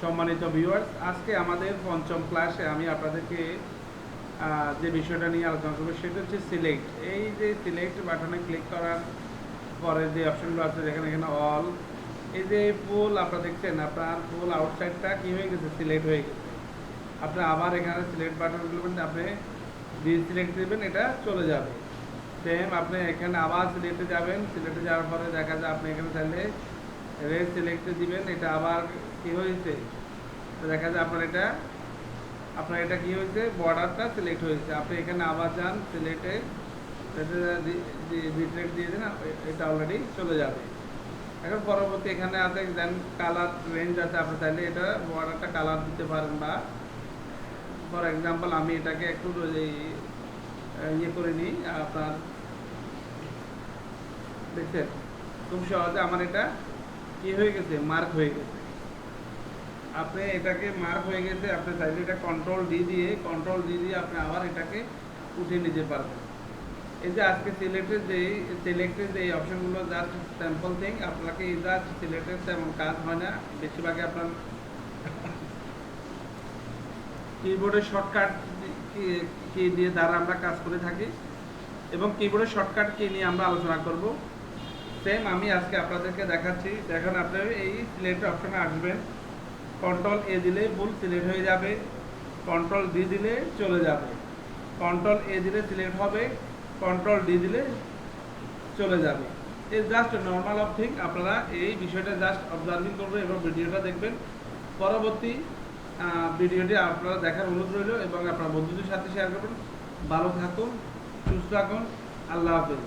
সম্মানিত ভিউয়ার্স, আজকে আমাদের পঞ্চম ক্লাসে আমি আপনাদেরকে যে বিষয়টা নিয়ে আলোচনা করবো সেটা হচ্ছে সিলেক্ট। এই যে সিলেক্ট বাটনে ক্লিক করার পরে যে অপশনগুলো আছে যেখানে এখানে অল, এই যে ফুল আপনারা দেখছেন, আপনার ফুল আউটসাইডটা কী হয়ে গেছে, সিলেক্ট হয়ে গেছে। আপনি আবার এখানে সিলেক্ট বাটনগুলো আপনি সিলেক্ট দেবেন, এটা চলে যাবে। সেম আপনি এখানে আবার সিলেক্টে যাবেন, সিলেক্টে যাওয়ার পরে দেখা যায় আপনি এখানে চাইলে রেড সিলেক্টে দিবেন, এটা আবার কি হয়েছে, দেখা যায় আপনার এটা কি হয়েছে, বর্ডারটা সিলেক্ট হয়েছে। আপনি এখানে আবার যান সিলেক্টে, সিলেক্ট দিয়ে দেন, এটা অলরেডি চলে যাবে। এখন পরবর্তী এখানে আছে দেন কালার রেঞ্জ আছে, আপনি চাইলে এটা বর্ডারটা কালার দিতে পারেন, বা ফর এক্সাম্পল আমি এটাকে একটু ইয়ে করে নিই। আপনার দেখছেন খুব সহজে আমার এটা কি হয়ে গেছে, মার্ক হয়ে গেছে। আপনি এটাকে মার্ক হয়ে গেছে, আপনি চাইলে এটা কন্ট্রোল ডি দিয়ে আপনি আবার এটাকে উঠিয়ে নিতে পারবেন। এই যে আজকে সিলেক্টেড যে অপশনগুলো জাস্ট স্যাম্পল থিং, আপনাকে এই জাস্ট সিলেক্টেড তেমন কাজ হয় না। বেশিরভাগই আপনার কিবোর্ডের শর্টকাট কি দিয়ে দ্বারা আমরা কাজ করে থাকি, এবং কিবোর্ডের শর্টকাট কি নিয়ে আমরা আলোচনা করব। সেম আমি আজকে আপনাদেরকে দেখাচ্ছি। দেখেন, আপনি এই সিলেক্ট অপশনে আসবেন, কন্ট্রোল এ দিলে ফুল সিলেক্ট হয়ে যাবে, কন্ট্রোল ডি দিলে চলে যাবে, কন্ট্রোল এ দিলে সিলেক্ট হবে, কন্ট্রোল ডি দিলে চলে যাবে। এই জাস্ট নর্মাল অফ থিং, আপনারা এই বিষয়টা জাস্ট অবজার্ভিং করবেন এবং ভিডিওটা দেখবেন। পরবর্তী ভিডিওটি আপনারা দেখার অনুরোধ রইল এবং আপনার বন্ধুদের সাথে শেয়ার করবেন। ভালো থাকুন, সুস্থ থাকুন, আল্লাহ হাফেজ।